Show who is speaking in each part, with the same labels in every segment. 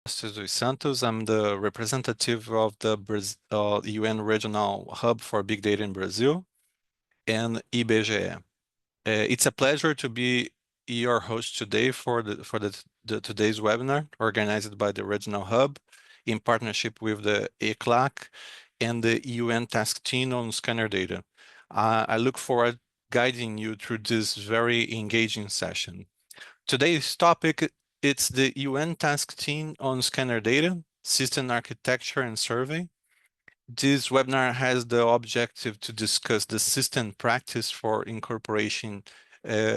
Speaker 1: Dos Santos. I'm the representative of the UN Regional Hub for Big Data in Brazil and IBGE. It's a pleasure to be your host today for the today's webinar organized by the Regional Hub in partnership with the ECLAC and the UN Task Team on Scanner Data. I look forward guiding you through this very engaging session. Today's topic, it's the UN Task Team on Scanner Data, System Architecture and Survey. This webinar has the objective to discuss the system practice for incorporation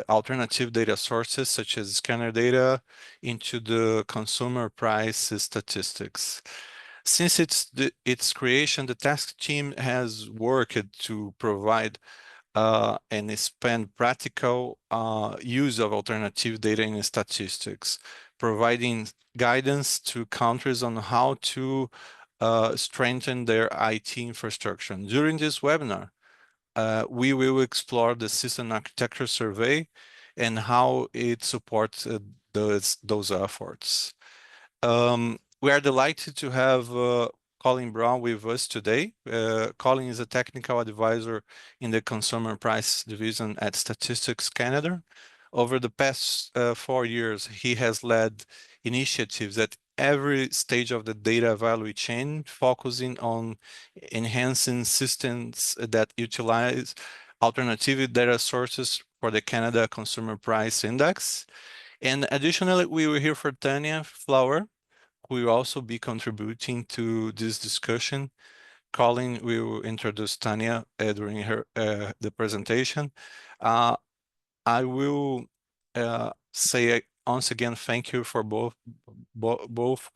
Speaker 1: alternative data sources such as scanner data into the consumer price statistics. Since its creation, the task team has worked to provide and expand practical use of alternative data in statistics, providing guidance to countries on how to strengthen their IT infrastructure. During this webinar, we will explore the system architecture survey and how it supports those efforts. We are delighted to have Colin Brown with us today. Colin is a technical advisor in the Consumer Price Division at Statistics Canada. Over the past 4 years, he has led initiatives at every stage of the data value chain, focusing on enhancing systems that utilize alternative data sources for the Canada Consumer Price Index. And additionally, we will hear from Tanya Flower, who will also be contributing to this discussion. Colin will introduce Tanya during the presentation. I will say once again, thank you for both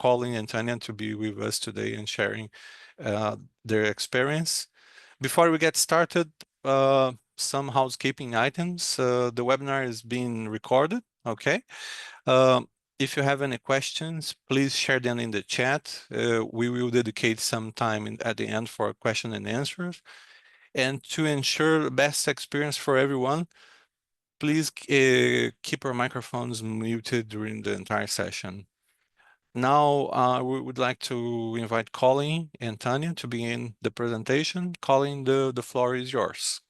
Speaker 1: Colin and Tanya to be with us today and sharing their experience. Before we get started, some housekeeping items. The webinar is being recorded, okay? If you have any questions, please share them in the chat. We will dedicate some time at the end for question and answers. And to ensure the best experience for everyone, please keep our microphones muted during the entire session. Now, we would like to invite Colin and Tanya to begin the presentation. Colin, the floor is yours.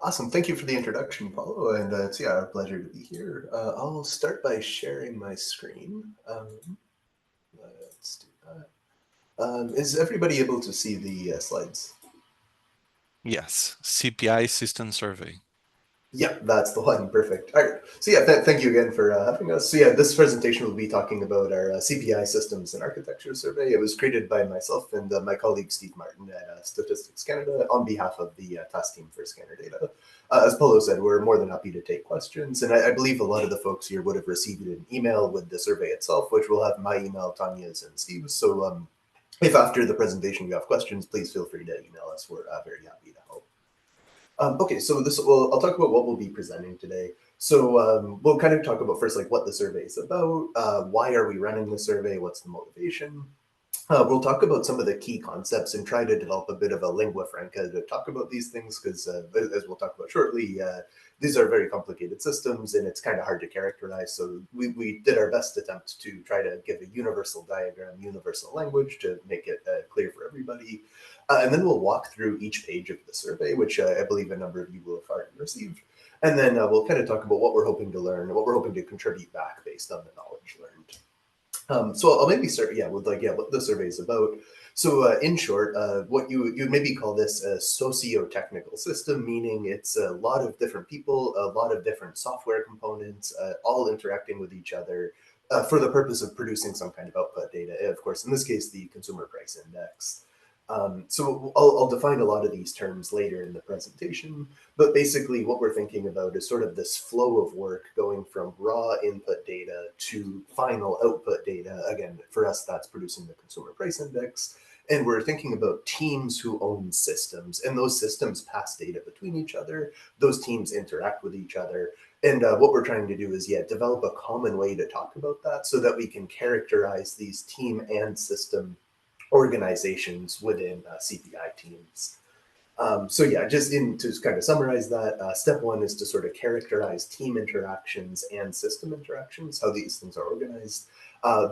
Speaker 2: Awesome. Thank you for the introduction, Paulo. And it's a pleasure to be here. I'll start by sharing my screen. Let's do that. Is everybody able to see the slides?
Speaker 1: Yes, CPI System Survey.
Speaker 2: Yeah, that's the one. Perfect. All right. So thank you again for having us. So this presentation will be talking about our CPI Systems and Architecture Survey. It was created by myself and my colleague Steve Martin at Statistics Canada on behalf of the task team for scanner data. As Paulo said, we're more than happy to take questions. And I believe a lot of the folks here would have received an email with the survey itself, which will have my email, Tanya's, and Steve's. So if after the presentation you have questions, please feel free to email us. We're very happy to help. Okay, so I'll talk about what we'll be presenting today. So we'll kind of talk about first, like what the survey is about, why are we running the survey, what's the motivation. We'll talk about some of the key concepts and try to develop a bit of a lingua franca to talk about these things, because as we'll talk about shortly, these are very complicated systems and it's kind of hard to characterize. So we did our best attempt to try to give a universal diagram, universal language to make it clear for everybody. And then we'll walk through each page of the survey, which I believe a number of you will have already received. And then we'll kind of talk about what we're hoping to learn, what we're hoping to contribute back based on the knowledge learned. So I'll maybe start, with what the survey is about. So in short, what you maybe call this a socio-technical system, meaning it's a lot of different people, a lot of different software components, all interacting with each other for the purpose of producing some kind of output data. Of course, in this case, the consumer price index. So I'll define a lot of these terms later in the presentation, but basically what we're thinking about is sort of this flow of work going from raw input data to final output data. Again, for us, that's producing the consumer price index. And we're thinking about teams who own systems, and those systems pass data between each other. Those teams interact with each other. And what we're trying to do is, develop a common way to talk about that so that we can characterize these team and system organizations within CPI teams. So yeah, just to kind of summarize that, step one is to sort of characterize team interactions and system interactions, how these things are organized.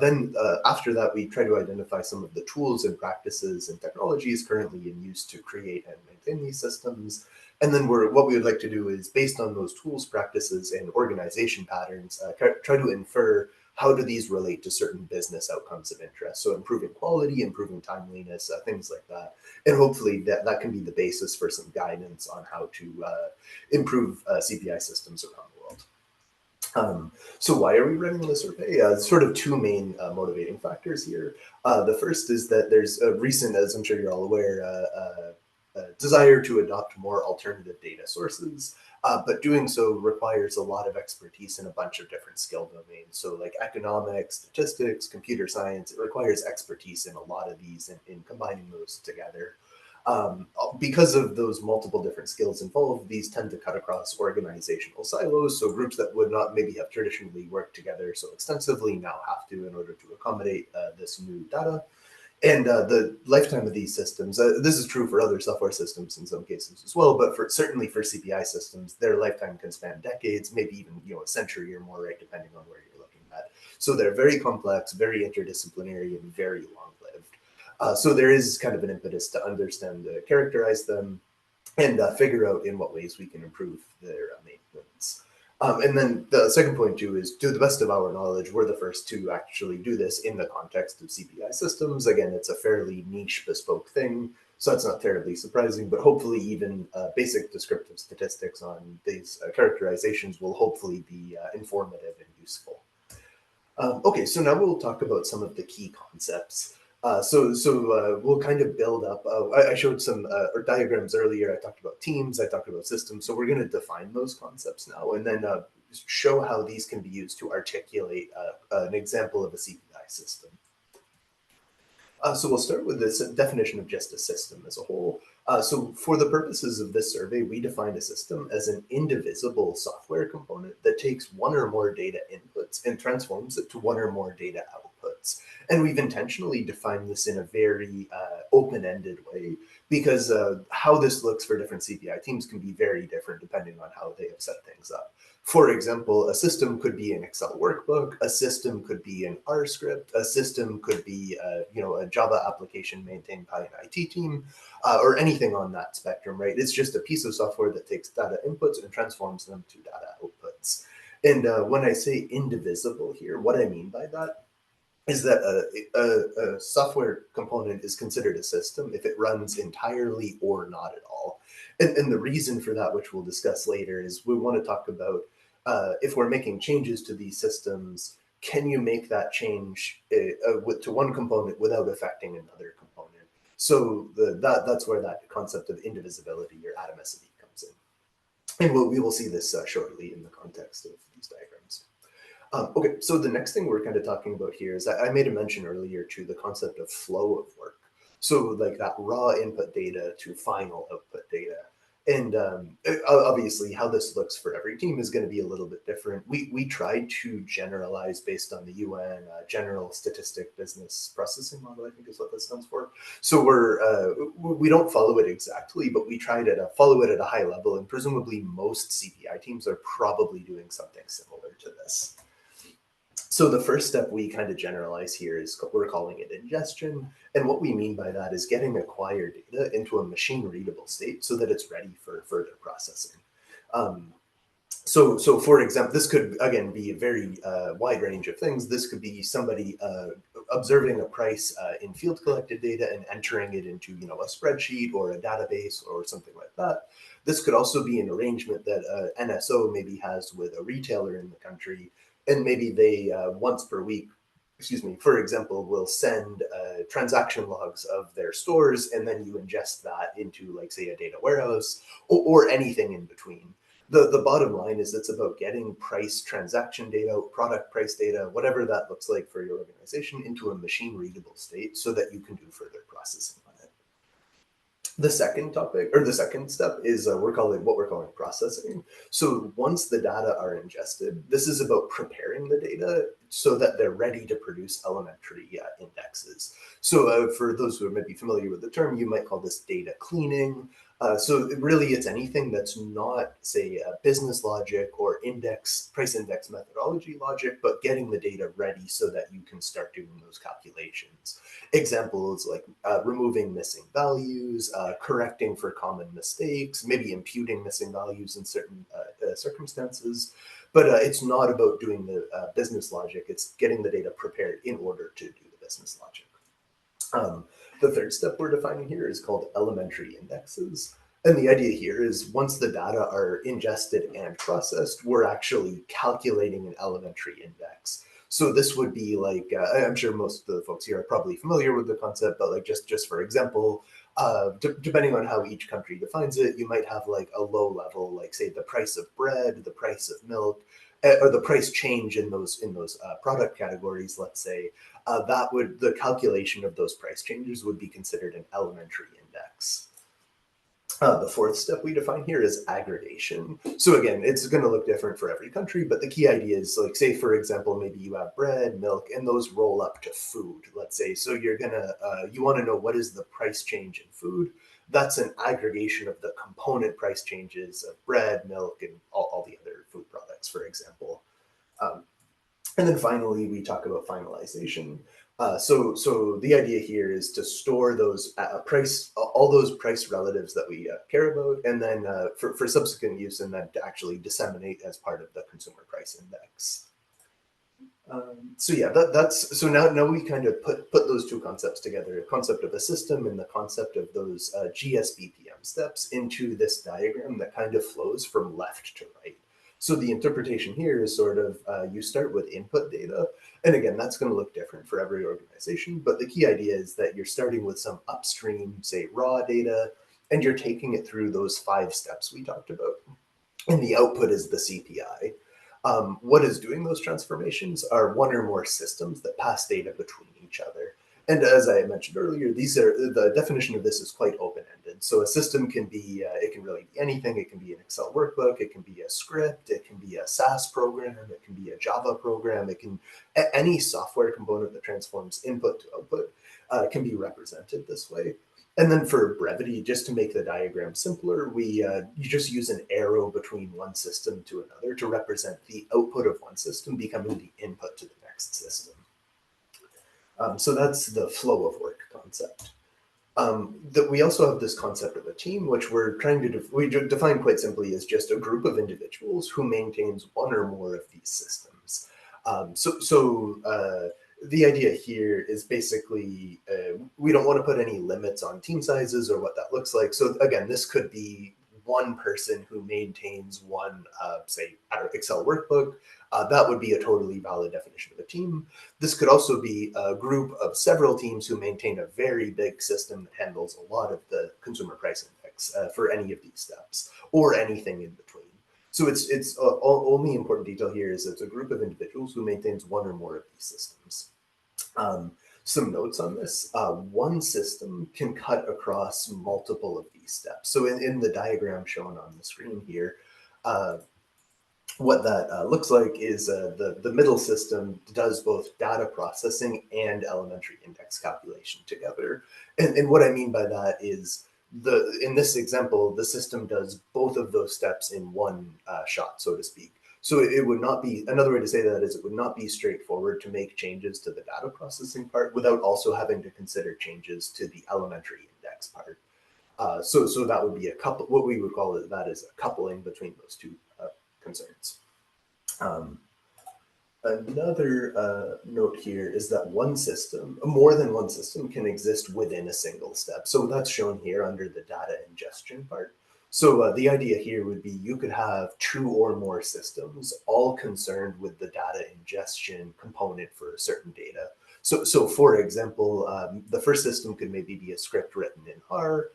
Speaker 2: Then after that, we try to identify some of the tools and practices and technologies currently in use to create and maintain these systems. And then what we would like to do is, based on those tools, practices, and organization patterns, try to infer how do these relate to certain business outcomes of interest. So improving quality, improving timeliness, things like that. And hopefully that can be the basis for some guidance on how to improve CPI systems around the world. So why are we running the survey? Sort of two main motivating factors here. The first is that there's a recent, as I'm sure you're all aware, desire to adopt more alternative data sources, but doing so requires a lot of expertise in a bunch of different skill domains. So like economics, statistics, computer science, it requires expertise in a lot of these and in combining those together. Because of those multiple different skills involved, these tend to cut across organizational silos. So groups that would not maybe have traditionally worked together so extensively now have to in order to accommodate this new data. And the lifetime of these systems, this is true for other software systems in some cases as well, but certainly for CPI systems, their lifetime can span decades, maybe even a century or more, right, depending on where you're looking at. So they're very complex, very interdisciplinary, and very long-lived. So there is kind of an impetus to understand, characterize them, and figure out in what ways we can improve their maintenance. And then the second point too is, to the best of our knowledge, we're the first to actually do this in the context of CPI systems. Again, it's a fairly niche, bespoke thing, so that's not terribly surprising, but hopefully even basic descriptive statistics on these characterizations will hopefully be informative and useful. Okay, so now we'll talk about some of the key concepts. We'll kind of build up. I showed some diagrams earlier. I talked about teams. I talked about systems. So we're going to define those concepts now, and then show how these can be used to articulate an example of a CPI system. So we'll start with this definition of just a system as a whole. So for the purposes of this survey, we define a system as an indivisible software component that takes one or more data inputs and transforms it to one or more data outputs. And we've intentionally defined this in a very open-ended way, because how this looks for different CPI teams can be very different depending on how they have set things up. For example, a system could be an Excel workbook, a system could be an R script, a system could be a Java application maintained by an IT team, or anything on that spectrum, right? It's just a piece of software that takes data inputs and transforms them to data outputs. And when I say indivisible here, what I mean by that is that a software component is considered a system if it runs entirely or not at all. And the reason for that, which we'll discuss later, is we want to talk about if we're making changes to these systems, can you make that change to one component without affecting another component? So that's where that concept of indivisibility or atomicity comes in. And we will see this shortly in the context of these diagrams. Okay, so the next thing we're kind of talking about here is that I made a mention earlier to the concept of flow of work. So like that raw input data to final output data. And obviously how this looks for every team is going to be a little bit different. We tried to generalize based on the UN General Statistic Business Processing Model, I think is what that stands for. So we don't follow it exactly, but we try to follow it at a high level, and presumably most CPI teams are probably doing something similar to this. So the first step we kind of generalize here is we're calling it ingestion. And what we mean by that is getting acquired data into a machine readable state so that it's ready for further processing. So for example, this could, again, be a very wide range of things. This could be somebody observing a price in field collected data and entering it into a spreadsheet or a database or something like that. This could also be an arrangement that NSO maybe has with a retailer in the country, and maybe they once per week, for example, will send transaction logs of their stores, and then you ingest that into, like, say, a data warehouse or anything in between. The bottom line is it's about getting price transaction data, product price data, whatever that looks like for your organization, into a machine readable state so that you can do further processing on it. The second topic, or the second step, is what we're calling processing. So once the data are ingested, this is about preparing the data so that they're ready to produce elementary indexes. So for those who are maybe familiar with the term, you might call this data cleaning. So really, it's anything that's not, say, business logic or price index methodology logic, but getting the data ready so that you can start doing those calculations. Examples like removing missing values, correcting for common mistakes, maybe imputing missing values in certain circumstances. But it's not about doing the business logic, it's getting the data prepared in order to do the business logic. The third step we're defining here is called elementary indexes. And the idea here is once the data are ingested and processed, we're actually calculating an elementary index. So this would be like, I'm sure most of the folks here are probably familiar with the concept, but like just for example, depending on how each country defines it, you might have like a low level, like say the price of bread, the price of milk, or the price change in those product categories, let's say, the calculation of those price changes would be considered an elementary index. The fourth step we define here is aggregation. So again, it's going to look different for every country, but the key idea is like, say, for example, maybe you have bread, milk, and those roll up to food, let's say. So you want to know what is the price change in food. That's an aggregation of the component price changes of bread, milk, and all the other food products, for example. Um, and then finally, we talk about finalization. So the idea here is to store those all those price relatives that we care about, and then for subsequent use, and then to actually disseminate as part of the consumer price index. So yeah, that's so now we kind of put those two concepts together: the concept of a system and the concept of those GSBPM steps into this diagram that kind of flows from left to right. So the interpretation here is sort of you start with input data, and again, that's going to look different for every organization. But the key idea is that you're starting with some upstream, say, raw data, and you're taking it through those 5 steps we talked about. And the output is the CPI. What is doing those transformations are one or more systems that pass data between each other. And as I mentioned earlier, the definition of this is quite open-ended. So a system can be, it can really be anything. It can be an Excel workbook. It can be a script. It can be a SAS program. It can be a Java program. It can, any software component that transforms input to output can be represented this way. And then for brevity, just to make the diagram simpler, you just use an arrow between one system to another to represent the output of one system becoming the input to the next system. So that's the flow of work concept. We also have this concept of a team, which we're trying to define quite simply as just a group of individuals who maintains one or more of these systems. The idea here is basically we don't want to put any limits on team sizes or what that looks like. So again, this could be one person who maintains one, say, Excel workbook. That would be a totally valid definition of a team. This could also be a group of several teams who maintain a very big system that handles a lot of the consumer price index for any of these steps or anything in between. So it's only important detail here is it's a group of individuals who maintains one or more of these systems. Some notes on this. One system can cut across multiple of these steps. So in the diagram shown on the screen here, what that looks like is the middle system does both data processing and elementary index calculation together. And what I mean by that is in this example, the system does both of those steps in one shot, so to speak. So it would not be, another way to say that is it would not be straightforward to make changes to the data processing part without also having to consider changes to the elementary index part. So that would be a couple, what we would call that is a coupling between those two concerns. Another note here is that more than one system can exist within a single step. So that's shown here under the data ingestion part. So the idea here would be you could have 2 or more systems all concerned with the data ingestion component for a certain data. So for example, the first system could maybe be a script written in R.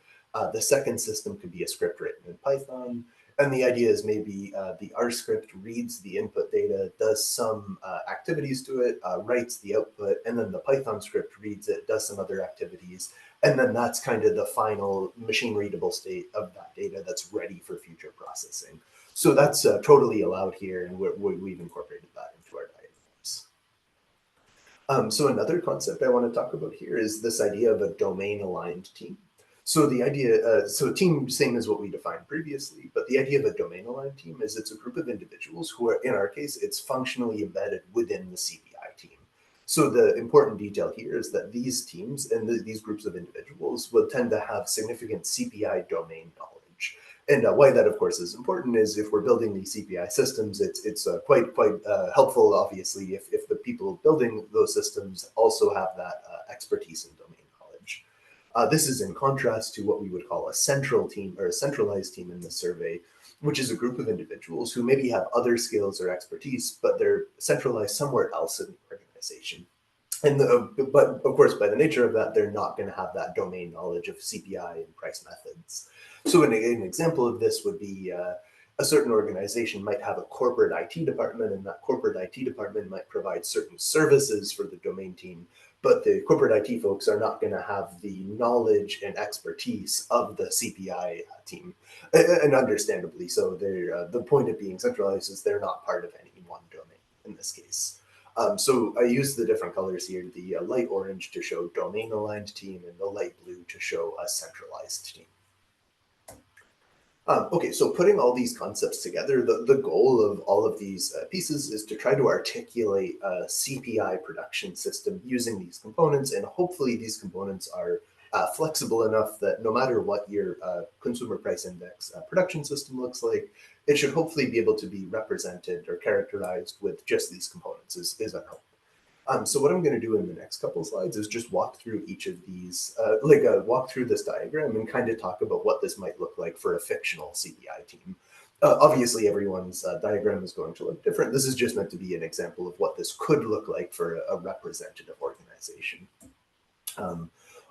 Speaker 2: The second system could be a script written in Python. And the idea is maybe the R script reads the input data, does some activities to it, writes the output, and then the Python script reads it, does some other activities. And then that's kind of the final machine readable state of that data that's ready for future processing. So that's totally allowed here, and we've incorporated that into our diagrams. So another concept I want to talk about here is this idea of a domain aligned team. So the idea, so team, same as what we defined previously, but the idea of a domain-aligned team is it's a group of individuals who are, in our case, it's functionally embedded within the CPI team. So the important detail here is that these teams and these groups of individuals will tend to have significant CPI domain knowledge. And why that, of course, is important is if we're building these CPI systems, it's quite helpful, obviously, if the people building those systems also have that expertise in domain knowledge. This is in contrast to what we would call a central team or a centralized team in the survey, which is a group of individuals who maybe have other skills or expertise, but they're centralized somewhere else in the organization. But of course, by the nature of that, they're not going to have that domain knowledge of CPI and price methods. So an example of this would be a certain organization might have a corporate IT department, and that corporate IT department might provide certain services for the domain team, but the corporate IT folks are not going to have the knowledge and expertise of the CPI team, and understandably so. The point of being centralized is they're not part of any one domain in this case. So I use the different colors here, the light orange to show domain-aligned team and the light blue to show a centralized team. Okay, so putting all these concepts together, the goal of all of these pieces is to try to articulate a CPI production system using these components, and hopefully these components are flexible enough that no matter what your consumer price index production system looks like, it should hopefully be able to be represented or characterized with just these components is our hope. So what I'm going to do in the next couple slides is just walk through each of these, walk through this diagram and kind of talk about what this might look like for a fictional CPI team. Obviously, everyone's diagram is going to look different. This is just meant to be an example of what this could look like for a representative organization.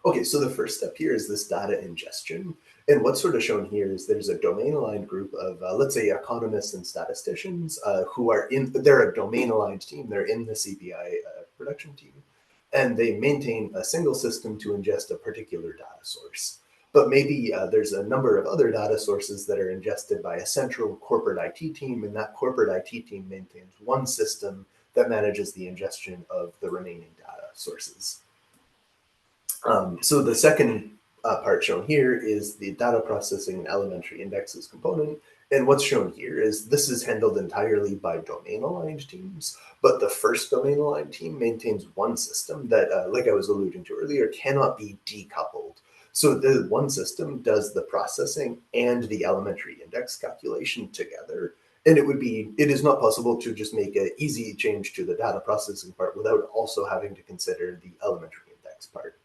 Speaker 2: Okay, so the first step here is this data ingestion. And what's sort of shown here is there's a domain-aligned group of, let's say, economists and statisticians who are they're a domain-aligned team. They're in the CPI production team, and they maintain a single system to ingest a particular data source. But maybe there's a number of other data sources that are ingested by a central corporate IT team, and that corporate IT team maintains one system that manages the ingestion of the remaining data sources. So the second part shown here is the data processing and elementary indexes component. And what's shown here is this is handled entirely by domain-aligned teams, but the first domain-aligned team maintains one system that, like I was alluding to earlier, cannot be decoupled. So the one system does the processing and the elementary index calculation together. And it is not possible to just make an easy change to the data processing part without also having to consider the elementary index part.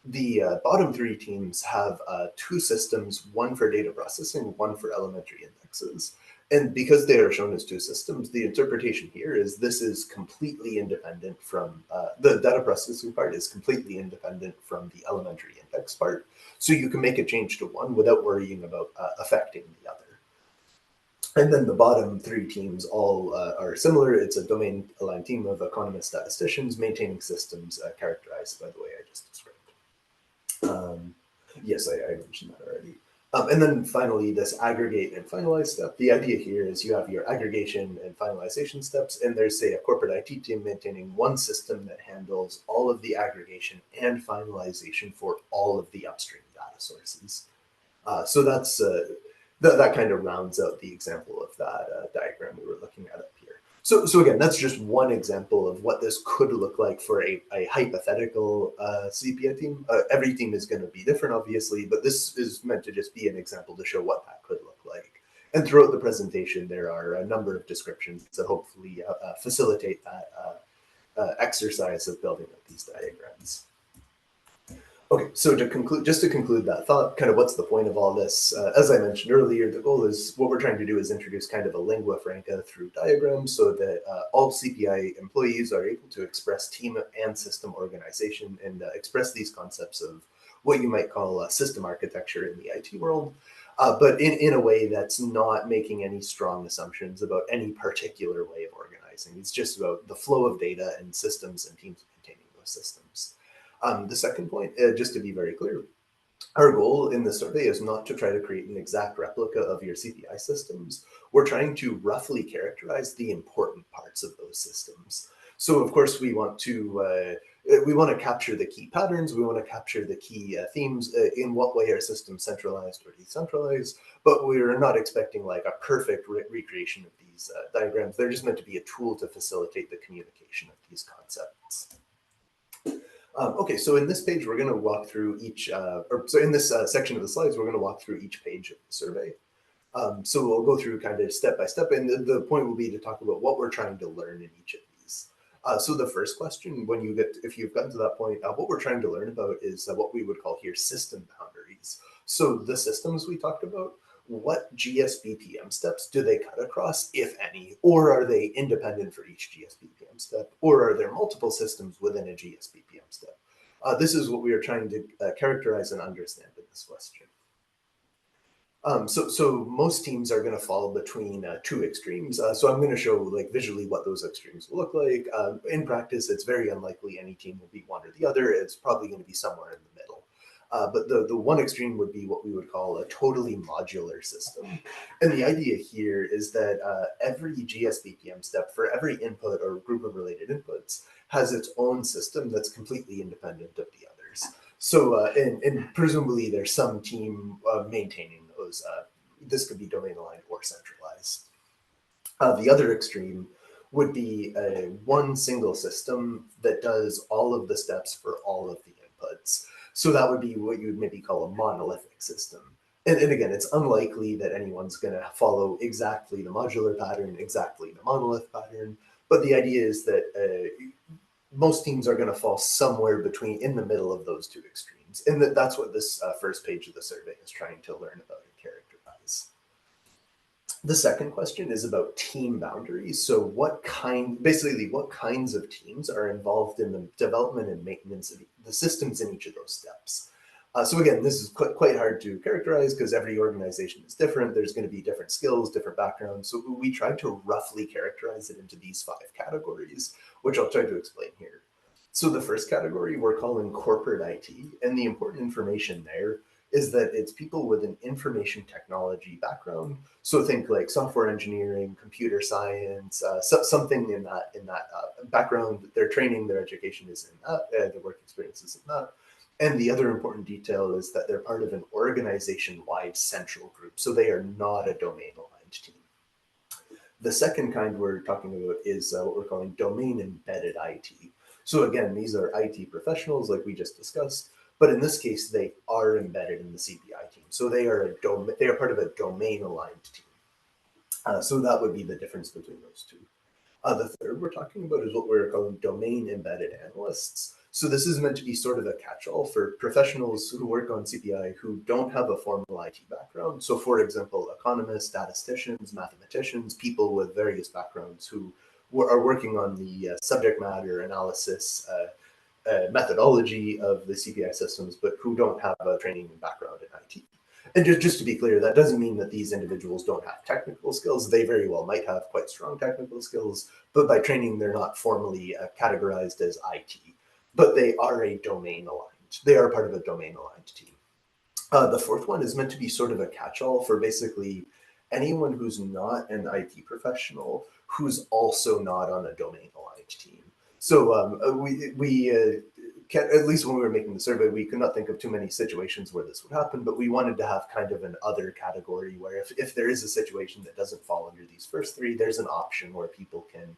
Speaker 2: The bottom three teams have two systems, one for data processing, one for elementary indexes. And because they are shown as two systems, the interpretation here is this is completely independent from, the data processing part is completely independent from the elementary index part. So you can make a change to one without worrying about affecting the other. And then the bottom three teams all are similar. It's a domain-aligned team of economist statisticians maintaining systems characterized by the way I just described. Yes, I mentioned that already. And then finally, this aggregate and finalize step. The idea here is you have your aggregation and finalization steps, and there's, say, a corporate IT team maintaining one system that handles all of the aggregation and finalization for all of the upstream data sources. So that's that kind of rounds out the example of that diagram we were looking at up here. So again, that's just one example of what this could look like for a hypothetical CPI team. Every team is going to be different, obviously, but this is meant to just be an example to show what that could look like. And throughout the presentation, there are a number of descriptions that hopefully facilitate that exercise of building up these diagrams. Okay, so to conclude that thought, kind of what's the point of all this? As I mentioned earlier, the goal is what we're trying to do is introduce kind of a lingua franca through diagrams so that all CPI employees are able to express team and system organization and express these concepts of what you might call system architecture in the IT world, but in a way that's not making any strong assumptions about any particular way of organizing. It's just about the flow of data and systems and teams maintaining those systems. The second point, just to be very clear, our goal in the survey is not to try to create an exact replica of your CPI systems. We're trying to roughly characterize the important parts of those systems. So of course we want to we want to capture the key patterns, we want to capture the key themes, in what way are systems centralized or decentralized, but we're not expecting like a perfect recreation of these diagrams. They're just meant to be a tool to facilitate the communication of these concepts. Okay, so in this page, we're going to walk through each, so in this section of the slides, we're going to walk through each page of the survey. So we'll go through kind of step by step, and the point will be to talk about what we're trying to learn in each of these. So the first question, if you've gotten to that point, what we're trying to learn about is what we would call here system boundaries. So the systems we talked about, what GSBPM steps do they cut across, if any, or are they independent for each GSBPM step, or are there multiple systems within a GSBPM step? This is what we are trying to characterize and understand in this question. So most teams are going to fall between two extremes. So I'm going to show like visually what those extremes will look like. In practice, it's very unlikely any team will be one or the other. It's probably going to be somewhere in the middle. But the one extreme would be what we would call a totally modular system. And the idea here is that every GSBPM step for every input or group of related inputs has its own system that's completely independent of the others. So, and presumably there's some team maintaining those. This could be domain aligned or centralized. The other extreme would be one single system that does all of the steps for all of the inputs. So that would be what you would maybe call a monolithic system. And again, it's unlikely that anyone's going to follow exactly the modular pattern, exactly the monolith pattern. But the idea is that most teams are going to fall somewhere in the middle of those two extremes. And that's what this first page of the survey is trying to learn about and characterize. The second question is about team boundaries. So basically what kinds of teams are involved in the development and maintenance of the systems in each of those steps? So again, this is quite hard to characterize because every organization is different. There's going to be different skills, different backgrounds. So we tried to roughly characterize it into these 5 categories, which I'll try to explain here. So the first category we're calling corporate IT, and the important information there is that it's people with an information technology background. So think like software engineering, computer science, something in that background. Their training, their education is in that, their work experience is in that. And the other important detail is that they're part of an organization-wide central group. So they are not a domain-aligned team. The second kind we're talking about is what we're calling domain-embedded IT. So again, these are IT professionals like we just discussed, but in this case, they are embedded in the CPI team. So they are part of a domain-aligned team. So that would be the difference between those two. The third we're talking about is what we're calling domain-embedded analysts. So this is meant to be sort of a catch-all for professionals who work on CPI who don't have a formal IT background. So for example, economists, statisticians, mathematicians, people with various backgrounds who are working on the subject matter analysis methodology of the CPI systems, but who don't have a training and background in IT. And just to be clear, that doesn't mean that these individuals don't have technical skills. They very well might have quite strong technical skills, but by training, they're not formally categorized as IT. But they are a domain aligned. They are part of a domain aligned team. The fourth one is meant to be sort of a catch-all for basically anyone who's not an IT professional who's also not on a domain aligned team. So we at least when we were making the survey, we could not think of too many situations where this would happen, but we wanted to have kind of an other category where if there is a situation that doesn't fall under these first 3, there's an option where people can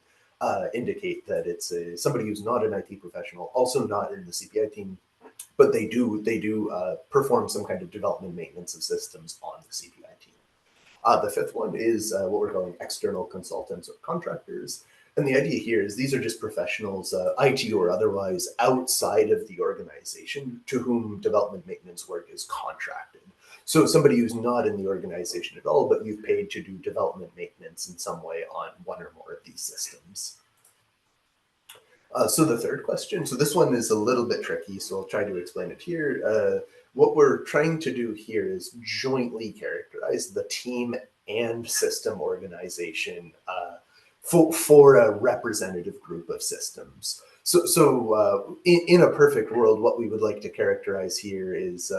Speaker 2: indicate that it's somebody who's not an IT professional, also not in the CPI team, but they do perform some kind of development maintenance of systems on the CPI team. The fifth one is what we're calling external consultants or contractors. And the idea here is these are just professionals, IT or otherwise, outside of the organization to whom development maintenance work is contracted. So somebody who's not in the organization at all, but you've paid to do development maintenance in some way on one or more of these systems. So the third question, so this one is a little bit tricky, so I'll try to explain it here. What we're trying to do here is jointly characterize the team and system organization for a representative group of systems. So in a perfect world, what we would like to characterize here is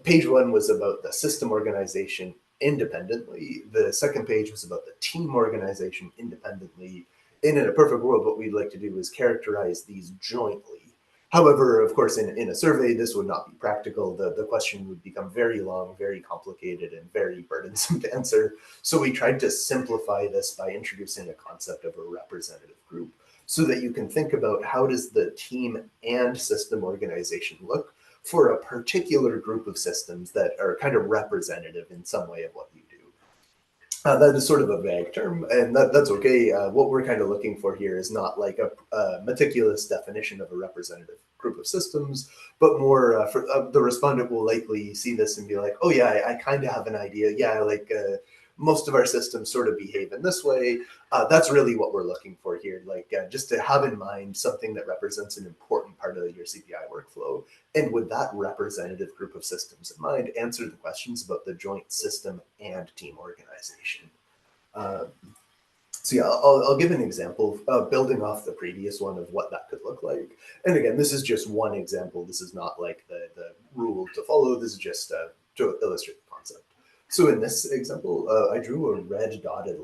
Speaker 2: page 1 was about the system organization independently. The second page was about the team organization independently. And in a perfect world, what we'd like to do is characterize these jointly However, of course, in a survey, this would not be practical. The question would become very long, very complicated, and very burdensome to answer. So we tried to simplify this by introducing a concept of a representative group so that you can think about how does the team and system organization look for a particular group of systems that are kind of representative in some way of what you do. That is sort of a vague term, and that's okay. What we're kind of looking for here is not like a meticulous definition of a representative group of systems, but more for the respondent will likely see this and be like, oh yeah, I kind of have an idea. Yeah, like most of our systems sort of behave in this way. That's really what we're looking for here. Like just to have in mind something that represents an important part of your CPI workflow. And with that representative group of systems in mind, answer the questions about the joint system and team organization. Um, so yeah, I'll give an example building off the previous one of what that could look like. And again, this is just one example. This is not like the rule to follow. This is just to illustrate the concept. So in this example, I drew a red dotted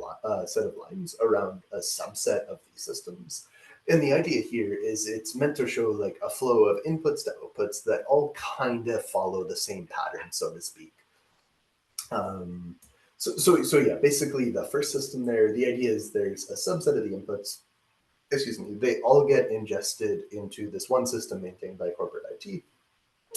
Speaker 2: set of lines around a subset of these systems. And the idea here is it's meant to show like a flow of inputs to outputs that all kind of follow the same pattern, so to speak. Um, so yeah, basically the first system there, the idea is there's a subset of the inputs, excuse me, they all get ingested into this one system maintained by corporate IT.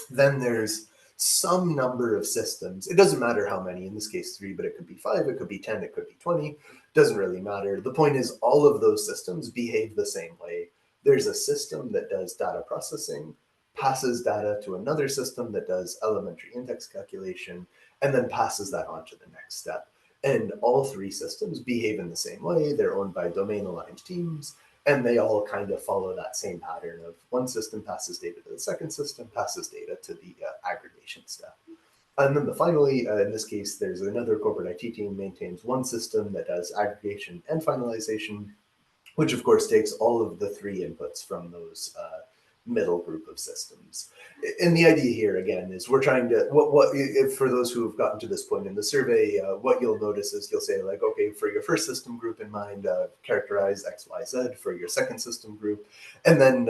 Speaker 2: Then there's some number of systems. It doesn't matter how many, in this case 3, but it could be 5, it could be 10, it could be 20. Doesn't really matter. The point is all of those systems behave the same way. There's a system that does data processing, passes data to another system that does elementary index calculation, and then passes that on to the next step. And all 3 systems behave in the same way. They're owned by domain-aligned teams, and they all kind of follow that same pattern of one system passes data to the second system, passes data to the aggregation step. And then finally, in this case, there's another corporate IT team maintains one system that does aggregation and finalization, which of course takes all of the 3 inputs from those middle group of systems. And the idea here again is we're trying to what if for those who have gotten to this point in the survey, what you'll notice is you'll say like, okay, for your first system group in mind, characterize X, Y, Z for your second system group, and then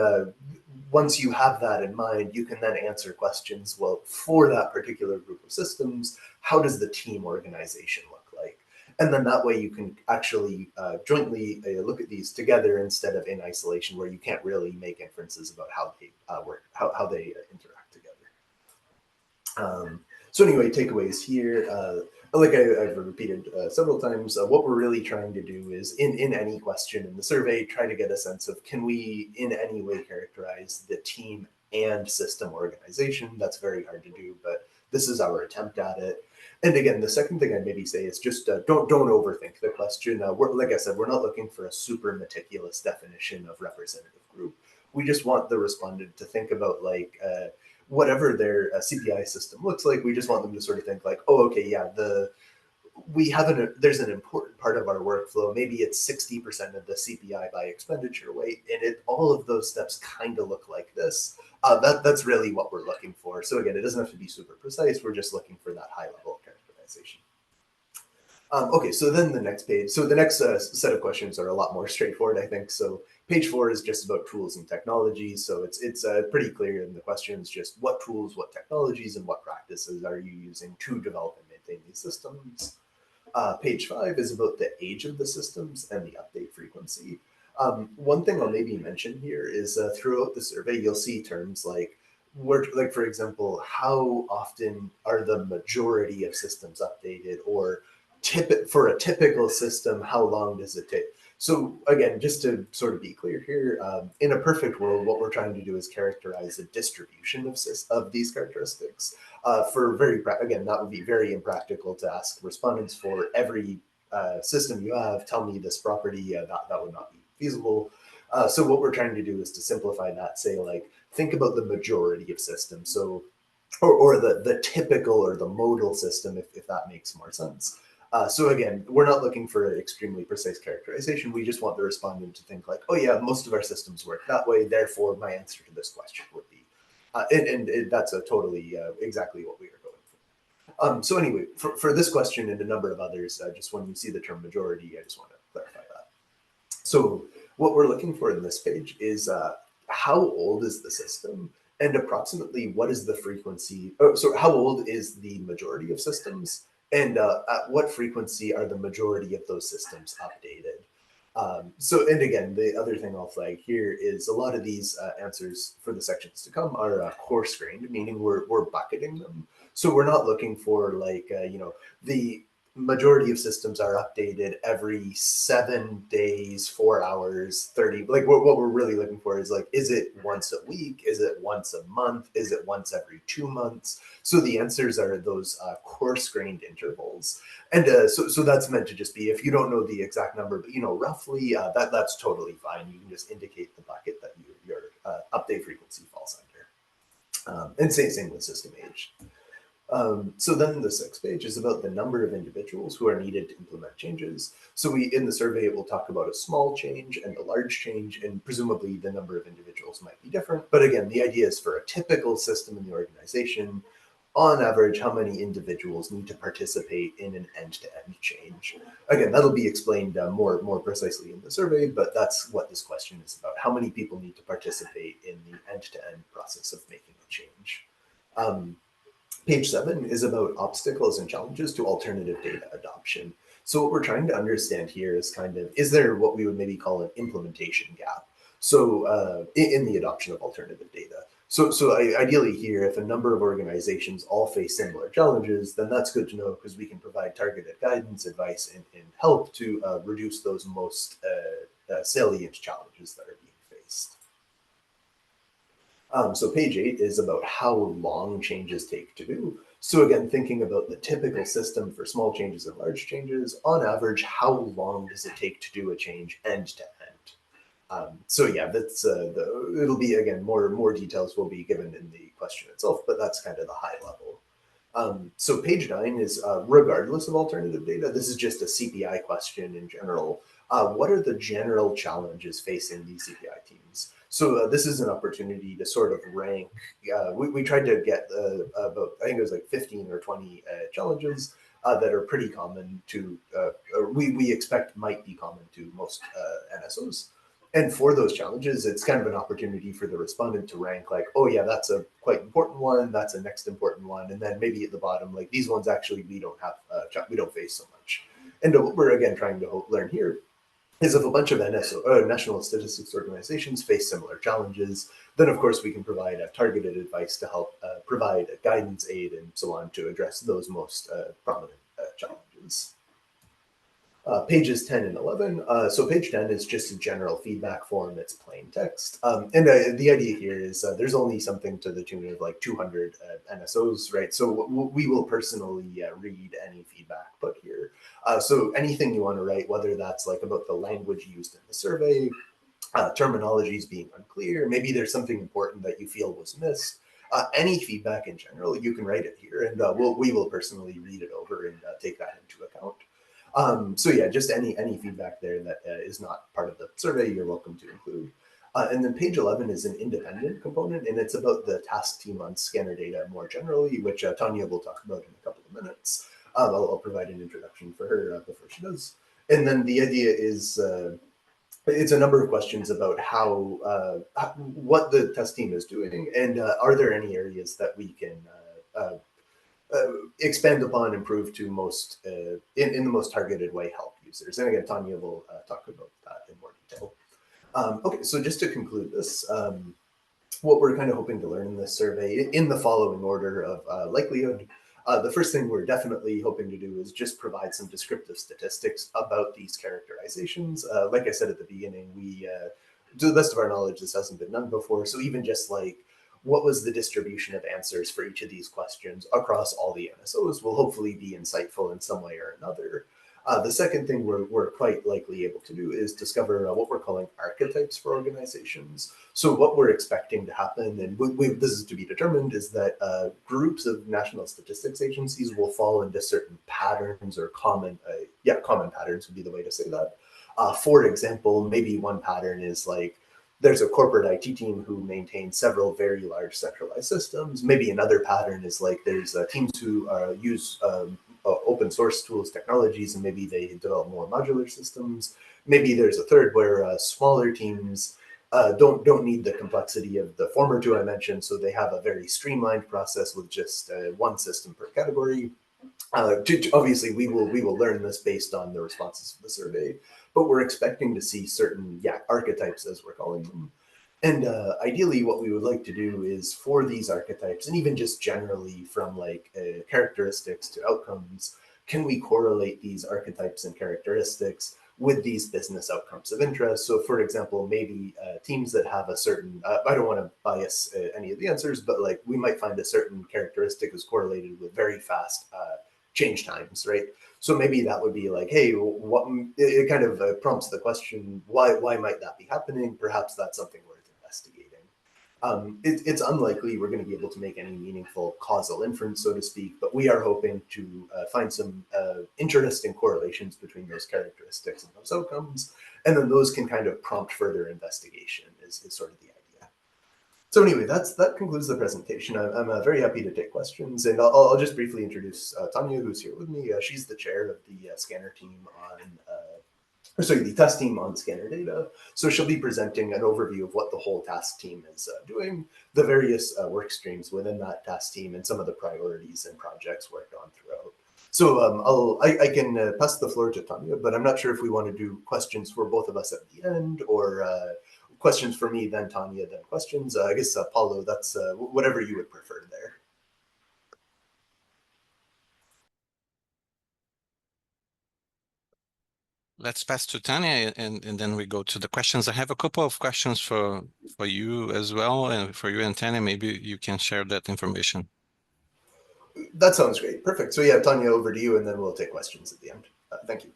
Speaker 2: once you have that in mind, you can then answer questions. Well, for that particular group of systems, how does the team organization look like? And then that way you can actually jointly look at these together instead of in isolation where you can't really make inferences about how they work, how they interact together. So anyway, takeaways here. Like I've repeated several times, what we're really trying to do is in any question in the survey, try to get a sense of can we in any way characterize the team and system organization. That's very hard to do, but this is our attempt at it. And again, the second thing I'd maybe say is just don't overthink the question. Like I said, we're not looking for a super meticulous definition of representative group. We just want the respondent to think about like whatever their CPI system looks like. We just want them to sort of think like, oh, okay, yeah, there's an important part of our workflow. Maybe it's 60% of the CPI by expenditure weight, and all of those steps kind of look like this. That's really what we're looking for. So again, it doesn't have to be super precise. We're just looking for that high level characterization. Okay, so then the next page. So the next set of questions are a lot more straightforward, I think. So page 4 is just about tools and technologies. So it's pretty clear in the questions, just what tools, what technologies, and what practices are you using to develop and maintain these systems. Page 5 is about the age of the systems and the update frequency. One thing I'll maybe mention here is throughout the survey, you'll see terms like, for example, how often are the majority of systems updated, or for a typical system, how long does it take? So again, just to sort of be clear here, in a perfect world, what we're trying to do is characterize a distribution of these characteristics. Again, that would be very impractical to ask respondents for every system you have, tell me this property, that would not be feasible. So what we're trying to do is to simplify that, say like, think about the majority of systems. So, or the typical or the modal system, if that makes more sense. So again, we're not looking for an extremely precise characterization. We just want the respondent to think like, oh yeah, most of our systems work that way. Therefore, my answer to this question would be, and that's a totally exactly what we are going for. So anyway, for this question and a number of others, just when you see the term majority, I just want to clarify that. So what we're looking for in this page is how old is the system, and approximately what is the frequency, oh, so how old is the majority of systems, and at what frequency are the majority of those systems updated? And again, the other thing I'll flag here is a lot of these answers for the sections to come are coarse grained, meaning we're bucketing them. So we're not looking for like, the majority of systems are updated every 7 days, 4 hours, 30. Like what we're really looking for is like, is it once a week? Is it once a month? Is it once every 2 months? So the answers are those coarse grained intervals. And so that's meant to just be, if you don't know the exact number, but roughly, that's totally fine. You can just indicate the bucket that your update frequency falls under. And same with system age. So then the sixth page is about the number of individuals who are needed to implement changes. So in the survey, it will talk about a small change and a large change, and presumably the number of individuals might be different. But again, the idea is for a typical system in the organization, on average, how many individuals need to participate in an end-to-end change. Again, that'll be explained more precisely in the survey, but that's what this question is about. How many people need to participate in the end-to-end process of making a change? Page 7 is about obstacles and challenges to alternative data adoption. So what we're trying to understand here is kind of, is there what we would maybe call an implementation gap? So in the adoption of alternative data. So ideally here, if a number of organizations all face similar challenges, then that's good to know because we can provide targeted guidance, advice, and help to reduce those most salient challenges that are being faced. So page 8 is about how long changes take to do. So again, thinking about the typical system for small changes and large changes, on average, how long does it take to do a change end to end? So yeah, that's it'll be, again, more details will be given in the question itself, but that's kind of the high level. So page 9 is regardless of alternative data, this is just a CPI question in general. What are the general challenges facing these CPI teams? So this is an opportunity to sort of rank. We tried to get about, I think it was like 15 or 20 challenges that are pretty common to, we expect might be common to most NSOs. And for those challenges, it's kind of an opportunity for the respondent to rank like, oh yeah, that's a quite important one, that's a next important one, and then maybe at the bottom, like these ones actually we don't have, we don't face so much. And what we're again trying to learn here is if a bunch of National Statistics organizations face similar challenges, then of course we can provide targeted advice to help provide a guidance aid and so on to address those most prominent challenges. Pages 10 and 11. So page 10 is just a general feedback form. It's plain text. And the idea here is there's only something to the tune of like 200 NSOs, right? So we will personally read any feedback put here. So anything you want to write, whether that's like about the language used in the survey, terminologies being unclear, maybe there's something important that you feel was missed. Any feedback in general, you can write it here, and we will personally read it over and take that into account. So yeah, just any feedback there that is not part of the survey, you're welcome to include. And then page 11 is an independent component, and it's about the task team on scanner data more generally, which Tanya will talk about in a couple of minutes. I'll provide an introduction for her before she does. And then the idea is it's a number of questions about what the test team is doing, and are there any areas that we can expand upon, improve to most in the most targeted way help users. And again, Tanya will talk about that in more detail. Okay, so just to conclude this, what we're kind of hoping to learn in this survey in the following order of likelihood. The first thing we're definitely hoping to do is just provide some descriptive statistics about these characterizations. Like I said at the beginning, to the best of our knowledge, this hasn't been done before. So even just like, what was the distribution of answers for each of these questions across all the NSOs will hopefully be insightful in some way or another. The second thing we're quite likely able to do is discover what we're calling archetypes for organizations. So what we're expecting to happen, and this is to be determined, is that groups of national statistics agencies will fall into certain patterns or common patterns would be the way to say that. For example, maybe one pattern is like, there's a corporate IT team who maintains several very large centralized systems. Maybe another pattern is like there's teams who use open source tools, technologies, and maybe they develop more modular systems. Maybe there's a third where smaller teams don't need the complexity of the former two I mentioned. So they have a very streamlined process with just one system per category. Obviously, we will learn this based on the responses to the survey, but we're expecting to see certain archetypes, as we're calling them. And ideally, what we would like to do is for these archetypes, and even just generally from like characteristics to outcomes, can we correlate these archetypes and characteristics with these business outcomes of interest? So, for example, maybe teams that have a certain, I don't want to bias any of the answers, but like we might find a certain characteristic is correlated with very fast change times, right? So maybe that would be like, hey, what? It kind of prompts the question, why might that be happening? Perhaps that's something worth investigating. It's unlikely we're going to be able to make any meaningful causal inference, so to speak, but we are hoping to find some interesting correlations between those characteristics and those outcomes, and then those can kind of prompt further investigation is sort of the idea. So anyway, that concludes the presentation. I'm very happy to take questions, and I'll just briefly introduce Tanya, who's here with me. She's the chair of the scanner team on the test team on scanner data. So she'll be presenting an overview of what the whole task team is doing, the various work streams within that task team, and some of the priorities and projects worked on throughout. So I can pass the floor to Tanya, but I'm not sure if we want to do questions for both of us at the end, or questions for me, then Tanya, then questions. I guess, Paulo, that's whatever you would prefer there.
Speaker 1: Let's pass to Tanya, and then we go to the questions. I have a couple of questions for you as well, and for you and Tanya, maybe you can share that information.
Speaker 2: That sounds great. Perfect. So yeah, Tanya, over to you, and then we'll take questions at the end. Thank you.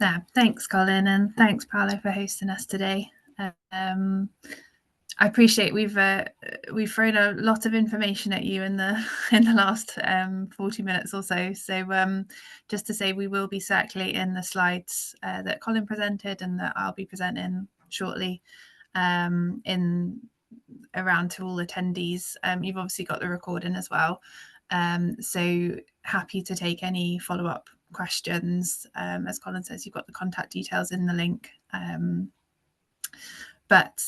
Speaker 3: Yeah, thanks, Colin, and thanks, Paolo, for hosting us today. I appreciate we've thrown a lot of information at you in the last 40 minutes or so. So just to say, we will be circulating the slides that Colin presented and that I'll be presenting shortly in around to all attendees. You've obviously got the recording as well. So happy to take any follow-up questions. As Colin says, you've got the contact details in the link. But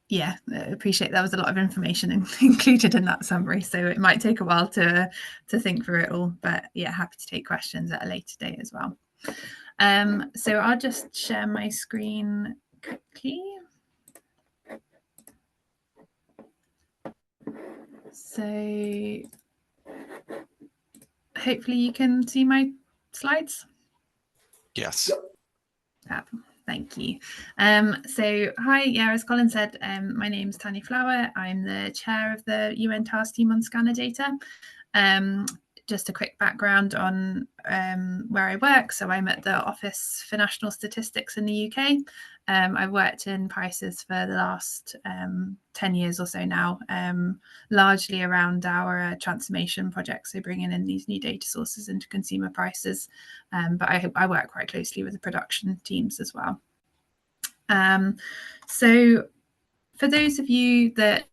Speaker 3: yeah, I appreciate there was a lot of information included in that summary, so it might take a while to think through it all, but yeah, happy to take questions at a later date as well. So I'll just share my screen quickly. So hopefully you can see my slides.
Speaker 1: Yes.
Speaker 2: Yep.
Speaker 3: Thank you. So hi, yeah, as Colin said, my name is Tanya Flower. I'm the chair of the UN task team on scanner data. Just a quick background on where I work. So I'm at the Office for National Statistics in the UK. I've worked in prices for the last 10 years or so now, largely around our transformation projects, so bringing in these new data sources into consumer prices. But I work quite closely with the production teams as well. So for those of you that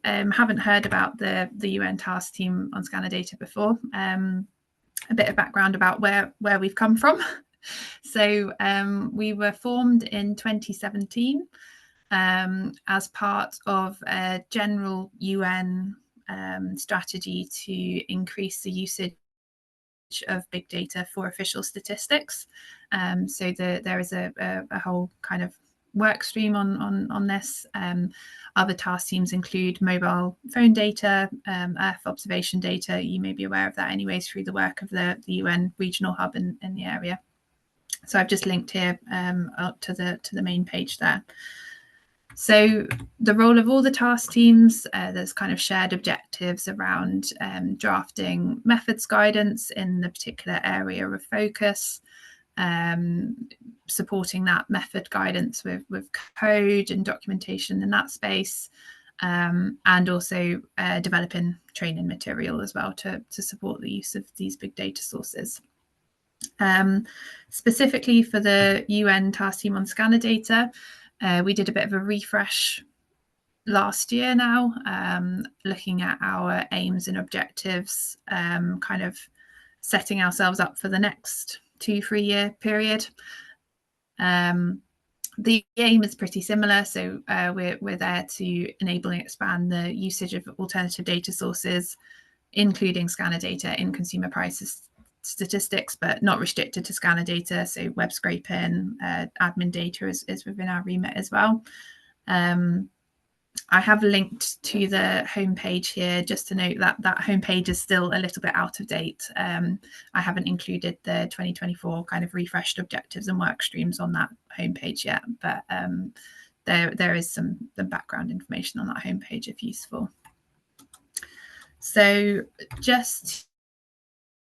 Speaker 3: haven't heard about the UN task team on scanner data before, a bit of background about where we've come from. So we were formed in 2017 as part of a general UN strategy to increase the usage of big data for official statistics. So there is a whole kind of work stream on this. Other task teams include mobile phone data, Earth observation data. You may be aware of that anyways through the work of the UN regional hub in the area. So I've just linked here up to the main page there. So the role of all the task teams, there's kind of shared objectives around drafting methods guidance in the particular area of focus, supporting that method guidance with code and documentation in that space, and also developing training material as well to support the use of these big data sources. Specifically for the UN task team on scanner data, we did a bit of a refresh last year now, looking at our aims and objectives, kind of setting ourselves up for the next 2-3 year period. The aim is pretty similar. So we're there to enable and expand the usage of alternative data sources, including scanner data in consumer prices statistics, but not restricted to scanner data. So web scraping, admin data is within our remit as well. I have linked to the homepage here, just to note that that homepage is still a little bit out of date. I haven't included the 2024 kind of refreshed objectives and work streams on that homepage yet, but there is some background information on that homepage if useful. So just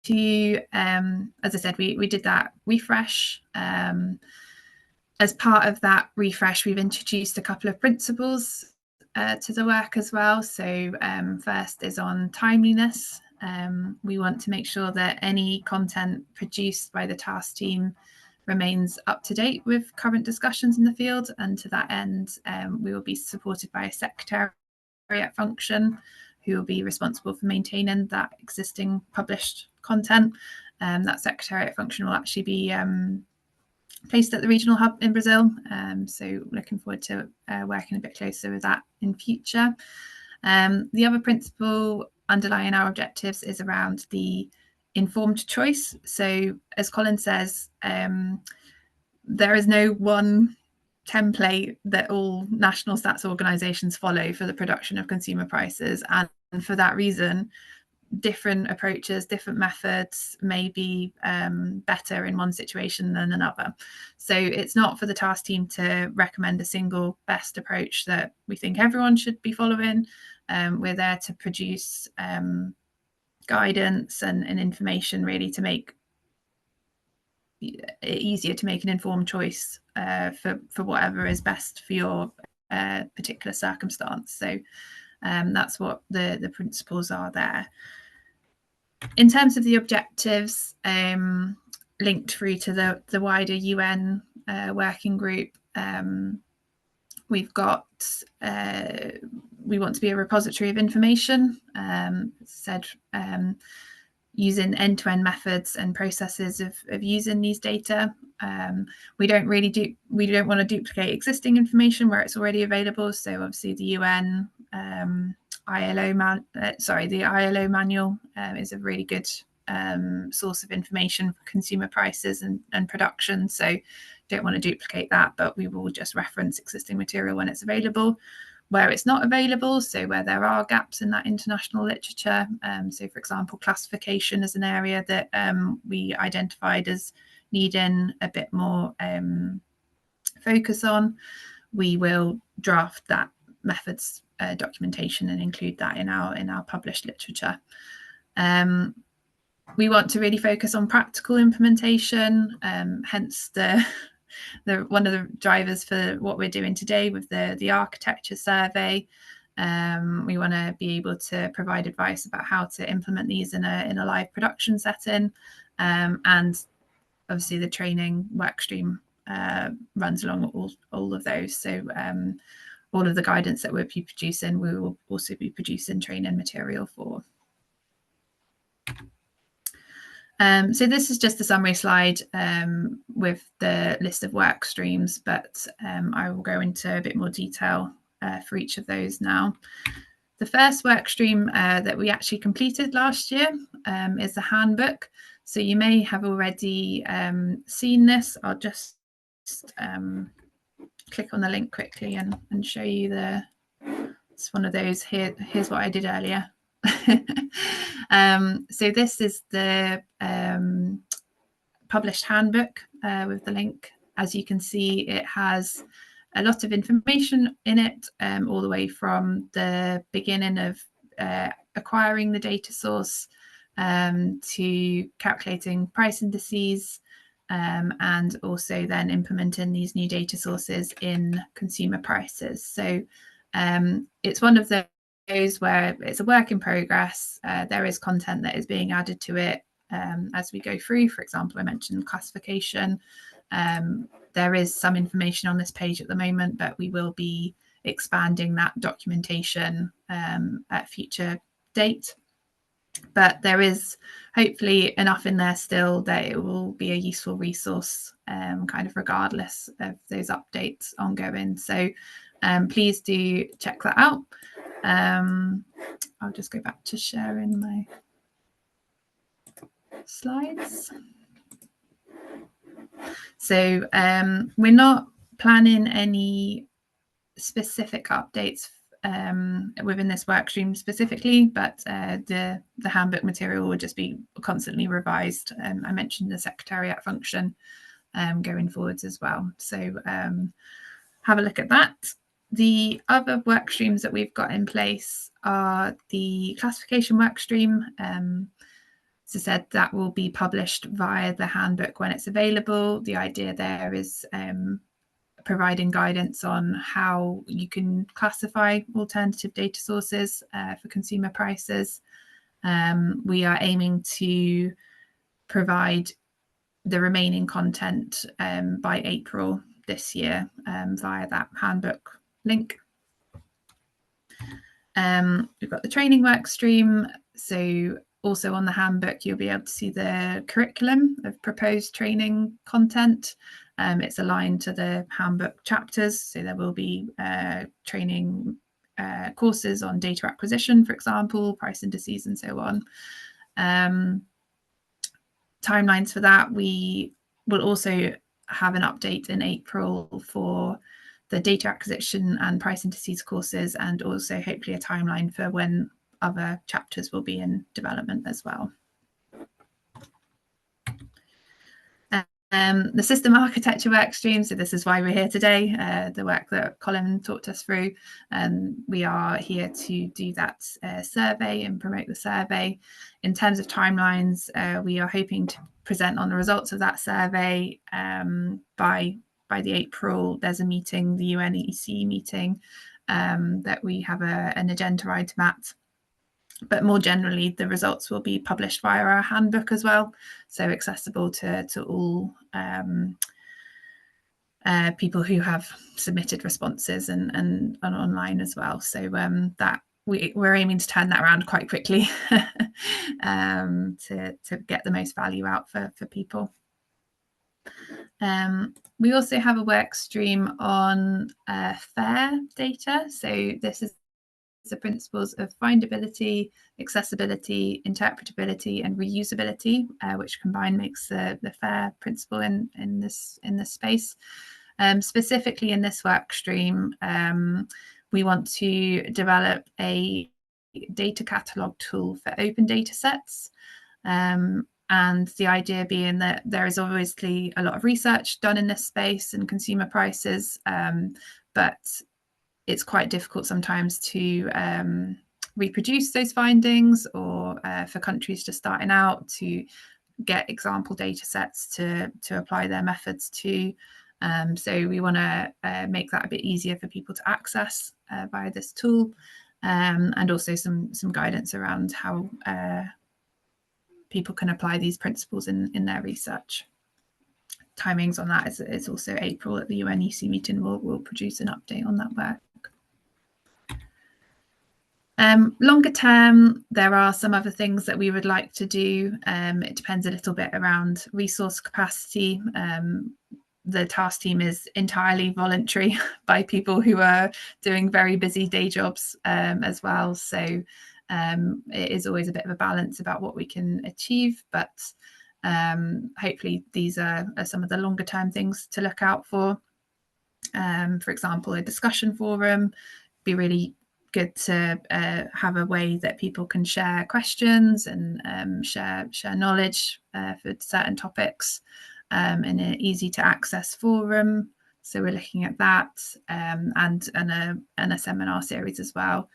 Speaker 3: to, as I said, we did that refresh. As part of that refresh, we've introduced a couple of principles to the work as well. So first is on timeliness. We want to make sure that any content produced by the task team remains up to date with current discussions in the field. And to that end, we will be supported by a secretariat function who will be responsible for maintaining that existing published content. That secretariat function will actually be placed at the regional hub in Brazil. So looking forward to working a bit closer with that in future. The other principle underlying our objectives is around the informed choice. So as Colin says, there is no one template that all national stats organisations follow for the production of consumer prices. And for that reason, different approaches, different methods may be better in one situation than another. So it's not for the task team to recommend a single best approach that we think everyone should be following. We're there to produce guidance and information really to make it easier to make an informed choice for whatever is best for your particular circumstance. So that's what the principles are there. In terms of the objectives, linked through to the wider UN working group, we've got we want to be a repository of information, using end-to-end methods and processes of using these data. We don't want to duplicate existing information where it's already available. So obviously the UN the ILO manual is a really good source of information for consumer prices and production. So don't want to duplicate that, but we will just reference existing material when it's available. Where it's not available, so where there are gaps in that international literature, so for example, classification is an area that we identified as needing a bit more focus on, we will draft that methods documentation and include that in our published literature. We want to really focus on practical implementation, hence the one of the drivers for what we're doing today with the architecture survey. We want to be able to provide advice about how to implement these in a live production setting, and obviously the training work stream runs along all of those. So all of the guidance that we'll be producing, we will also be producing training material for. So this is just a summary slide with the list of work streams, but I will go into a bit more detail for each of those now. The first work stream that we actually completed last year is the handbook. So you may have already seen this. I'll just click on the link quickly and show you it's one of those. Here's what I did earlier. So this is the published handbook with the link. As you can see, it has a lot of information in it, all the way from the beginning of acquiring the data source to calculating price indices, and also then implementing these new data sources in consumer prices. So it's one of those where it's a work in progress. There is content that is being added to it as we go through. For example, I mentioned classification. There is some information on this page at the moment, but we will be expanding that documentation at a future date. but there is hopefully enough in there still that it will be a useful resource, kind of regardless of those updates ongoing. So please do check that out. I'll just go back to sharing my slides. So we're not planning any specific updates within this workstream specifically, but the handbook material will just be constantly revised. I mentioned the secretariat function going forwards as well. So have a look at that. The other work streams that we've got in place are the classification work stream. As I said, that will be published via the handbook when it's available. The idea there is providing guidance on how you can classify alternative data sources for consumer prices. We are aiming to provide the remaining content by April this year via that handbook link. We've got the training work stream. So also on the handbook, you'll be able to see the curriculum of proposed training content. It's aligned to the handbook chapters. So there will be training courses on data acquisition, for example, price indices and so on. Timelines for that, we will also have an update in April for the data acquisition and price indices courses, and also hopefully a timeline for when other chapters will be in development as well. The system architecture work stream, so this is why we're here today, the work that Colin talked us through. We are here to do that survey and promote the survey. In terms of timelines, we are hoping to present on the results of that survey by the April. There's a meeting, the UNEC meeting, that we have an agenda item at. But more generally, the results will be published via our handbook as well, so accessible to all people who have submitted responses and online as well. So that we're aiming to turn that around quite quickly to get the most value out for people. We also have a work stream on FAIR data. So this is the principles of findability, accessibility, interpretability, and reusability, which combined makes the FAIR principle in this space. Specifically in this work stream, we want to develop a data catalog tool for open data sets. And the idea being that there is obviously a lot of research done in this space and consumer prices, but it's quite difficult sometimes to reproduce those findings, or for countries just starting out to get example data sets to apply their methods to. So we want to make that a bit easier for people to access via this tool, and also some guidance around how people can apply these principles in their research. Timings on that is also April at the UNEC meeting. We'll produce an update on that work. Longer term, there are some other things that we would like to do. It depends a little bit around resource capacity. The task team is entirely voluntary by people who are doing very busy day jobs as well. So it is always a bit of a balance about what we can achieve, but hopefully these are some of the longer term things to look out for. For example, a discussion forum, be really good to have a way that people can share questions and share knowledge for certain topics in an easy to access forum. So we're looking at that, and a seminar series as well,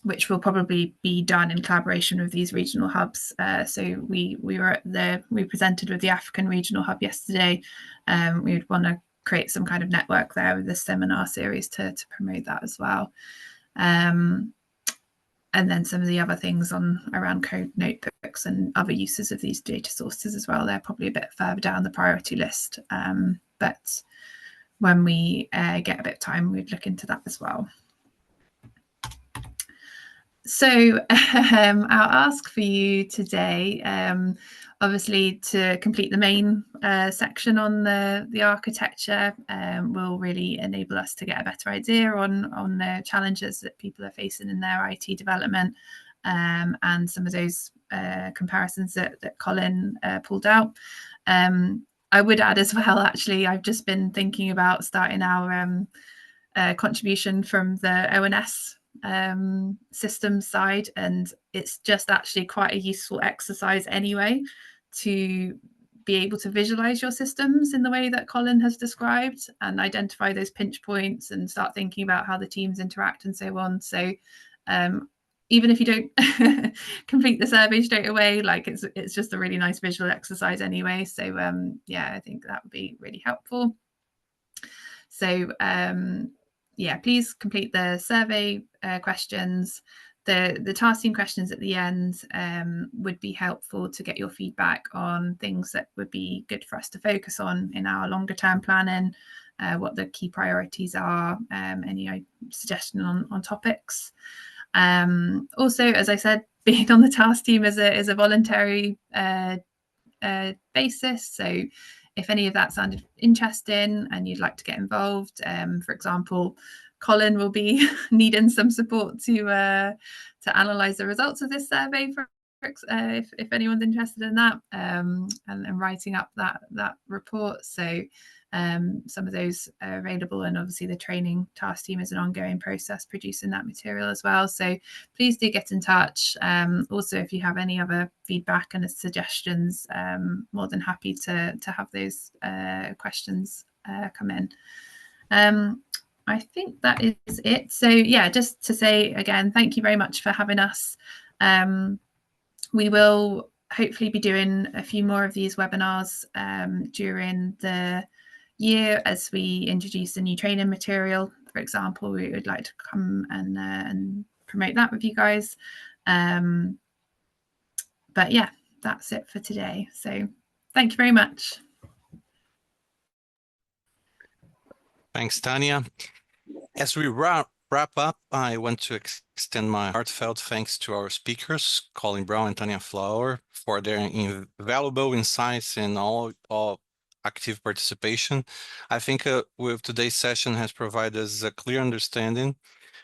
Speaker 3: which will probably be done in collaboration with these regional hubs. So we presented with the African Regional Hub yesterday. We would want to create some kind of network there with this seminar series to promote that as well. And then some of the other things around code notebooks and other uses of these data sources as well. They're probably a bit further down the priority list. But when we get a bit of time, we'd look into that as well. So I'll ask for you today, obviously, to complete the main section on the architecture. Will really enable us to get a better idea on the challenges that people are facing in their IT development, and some of those comparisons that Colin pulled out. I would add as well, actually, I've just been thinking about starting our contribution from the ONS systems side, and it's just actually quite a useful exercise anyway to be able to visualize your systems in the way that Colin has described and identify those pinch points and start thinking about how the teams interact and so on. So even if you don't complete the survey straight away, like it's just a really nice visual exercise anyway. So yeah, I think that would be really helpful. So yeah, please complete the survey questions. The task team questions at the end would be helpful to get your feedback on things that would be good for us to focus on in our longer term planning, what the key priorities are, any suggestion on topics. Also, as I said, being on the task team is a voluntary basis. So if any of that sounded interesting and you'd like to get involved, for example, Colin will be needing some support to analyze the results of this survey if anyone's interested in that, and writing up that report. So some of those are available, and obviously the training task team is an ongoing process producing that material as well. So please do get in touch. Also, if you have any other feedback and suggestions, more than happy to have those questions come in. I think that is it. So yeah, just to say again, thank you very much for having us. We will hopefully be doing a few more of these webinars during the year as we introduce the new training material. For example, we would like to come and promote that with you guys. But yeah, that's it for today. So thank you very much.
Speaker 1: Thanks, Tanya. As we wrap up, I want to extend my heartfelt thanks to our speakers, Colin Brown and Tanya Flower, for their invaluable insights and all active participation. I think with today's session has provided us a clear understanding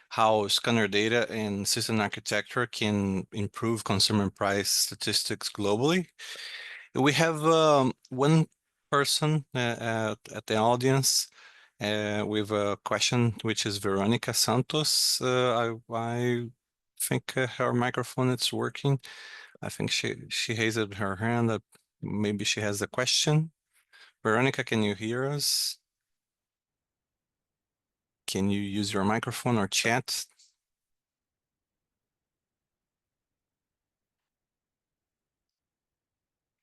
Speaker 1: how scanner data and system architecture can improve consumer price statistics globally. We have one person at the audience with a question, which is Veronica Santos. I think her microphone is working. I think she raised her hand. Maybe she has a question. Veronica, can you hear us? Can you use your microphone or chat?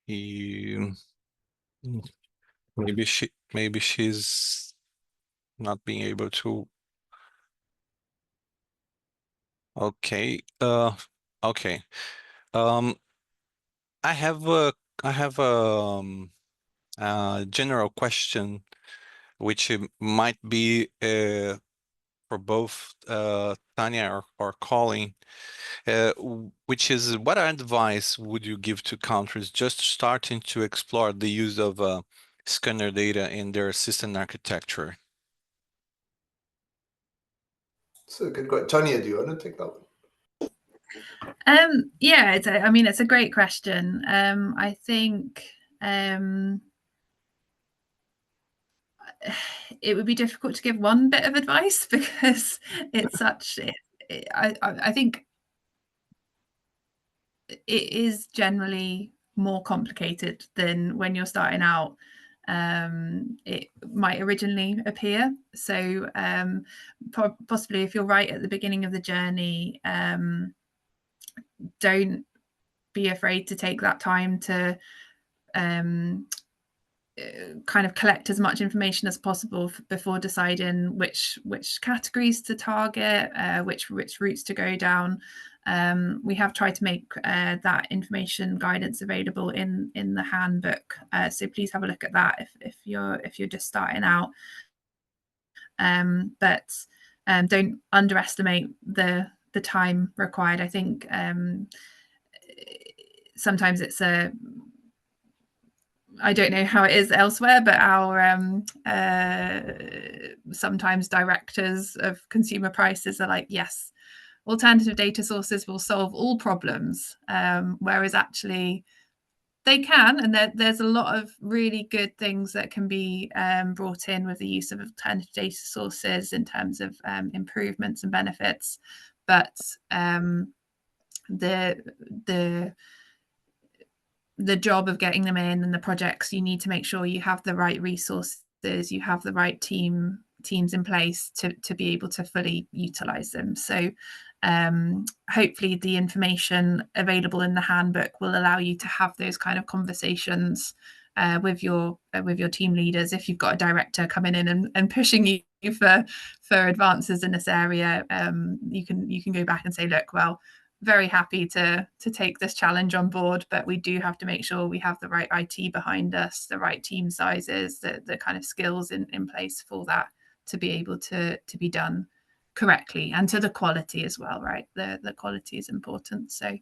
Speaker 1: Maybe she's not being able to. Okay. Okay. I have a general question, which might be for both Tanya or Colin, which is, what advice would you give to countries just starting to explore the use of scanner data in their system architecture?
Speaker 2: So good question. Tanya, do you want to take that one?
Speaker 3: Yeah, it's a great question. I think it would be difficult to give one bit of advice because it's such. I think it is generally more complicated than when you're starting out. It might originally appear. So possibly if you're right at the beginning of the journey, don't be afraid to take that time to kind of collect as much information as possible before deciding which categories to target, which routes to go down. We have tried to make that information guidance available in the handbook, so please have a look at that if you're just starting out. But don't underestimate the the time required. I think sometimes it's I don't know how it is elsewhere, but our sometimes directors of consumer prices are like, yes, alternative data sources will solve all problems, whereas actually they can, and there's a lot of really good things that can be brought in with the use of alternative data sources in terms of improvements and benefits, but the job of getting them in and the projects, you need to make sure you have the right resources, you have the right teams in place to be able to fully utilize them. So hopefully the information available in the handbook will allow you to have those kind of conversations with your team leaders. If you've got a director coming in and pushing you for advances in this area, you can go back and say, look, well, very happy to take this challenge on board, but we do have to make sure we have the right IT behind us, the right team sizes, the kind of skills in place for that to be able to be done correctly and to the quality as well, right? The quality is important. So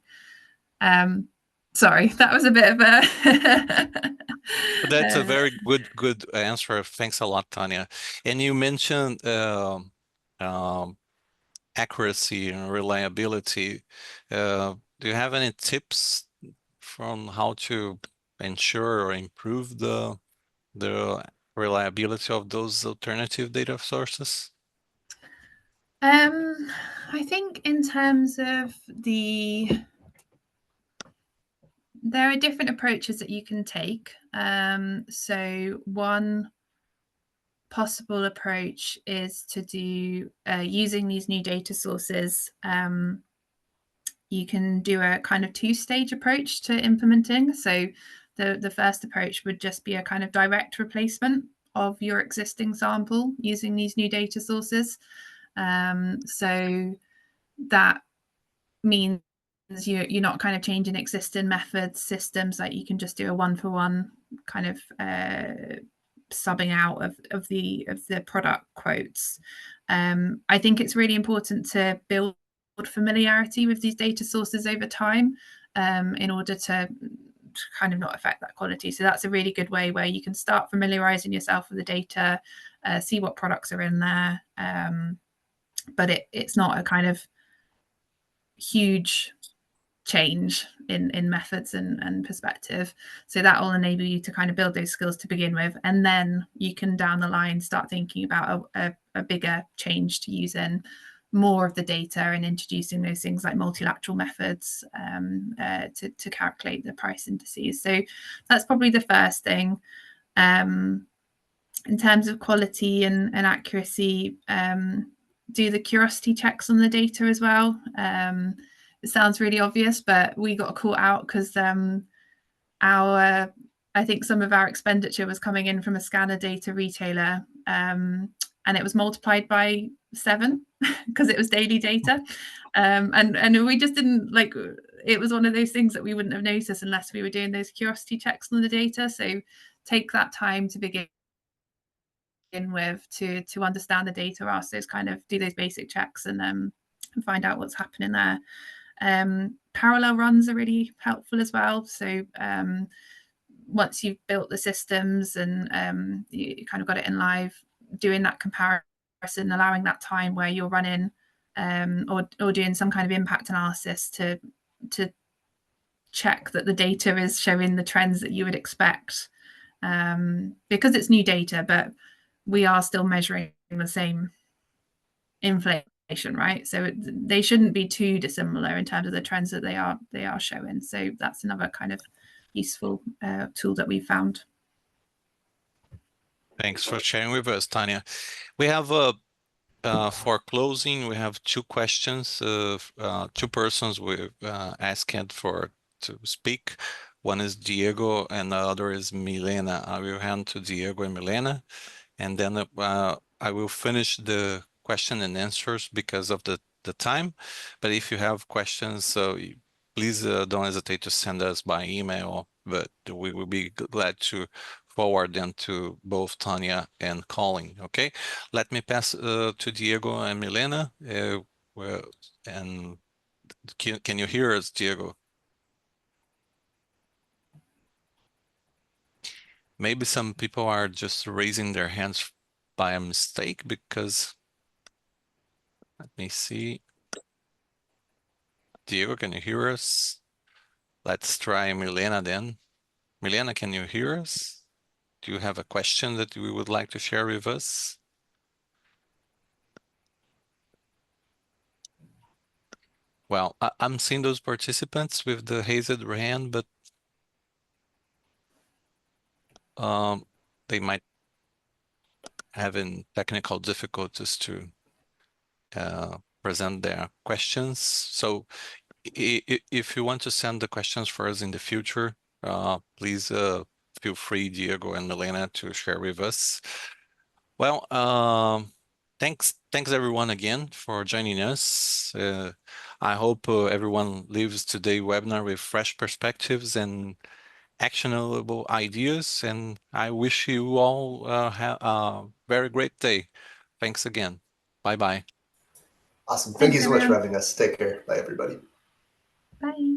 Speaker 3: sorry, that was a bit of a
Speaker 1: That's a very good answer. Thanks a lot, Tanya. And you mentioned accuracy and reliability. Do you have any tips from how to ensure or improve the reliability of those alternative data sources?
Speaker 3: I think in terms of there are different approaches that you can take. So one possible approach is to do using these new data sources. You can do a kind of two-stage approach to implementing. So the first approach would just be a kind of direct replacement of your existing sample using these new data sources. So that means you're not kind of changing existing methods, systems, like you can just do a one-for-one kind of subbing out of the product quotes. I think it's really important to build familiarity with these data sources over time in order to kind of not affect that quality. So that's a really good way where you can start familiarizing yourself with the data, see what products are in there, but it's not a kind of huge change in methods and perspective. So that will enable you to kind of build those skills to begin with, and then you can down the line start thinking about a bigger change to using more of the data and introducing those things like multilateral methods to calculate the price indices. So that's probably the first thing. In terms of quality and accuracy, do the curiosity checks on the data as well. It sounds really obvious, but we got caught out because I think some of our expenditure was coming in from a scanner data retailer, and it was multiplied by 7 because it was daily data, and we just didn't like. It was one of those things that we wouldn't have noticed unless we were doing those curiosity checks on the data. So take that time to begin with to understand the data, ask those kind of do those basic checks and find out what's happening there. Parallel runs are really helpful as well. So once you've built the systems and you kind of got it in live, doing that comparison, allowing that time where you're running or doing some kind of impact analysis to check that the data is showing the trends that you would expect, because it's new data, but we are still measuring the same inflation, right? So they shouldn't be too dissimilar in terms of the trends that they are showing. So that's another kind of useful tool that we found.
Speaker 1: Thanks for sharing with us, Tanya. We have for closing, we have 2 questions. 2 persons we asked to speak. One is Diego and the other is Milena. I will hand to Diego and Milena, and then I will finish the question and answers because of the time. But if you have questions, please don't hesitate to send us by email, but we will be glad to forward them to both Tanya and Colin. Okay, let me pass to Diego and Milena. Well, and can you hear us, Diego? Maybe some people are just raising their hands by a mistake because, let me see. Diego, can you hear us? Let's try Milena then. Milena, can you hear us? Do you have a question that you would like to share with us? Well, I'm seeing those participants with the raised hand, but they might having technical difficulties to present their questions. So if you want to send the questions for us in the future, please feel free, Diego and Milena, to share with us. Well, thanks everyone again for joining us. I hope everyone leaves today's webinar with fresh perspectives and actionable ideas, and I wish you all have a very great day. Thanks again. Bye-bye.
Speaker 2: Awesome. Thank
Speaker 3: Thanks,
Speaker 2: you so much for
Speaker 3: everyone.
Speaker 2: having us. Take care. Bye, everybody.
Speaker 3: Bye.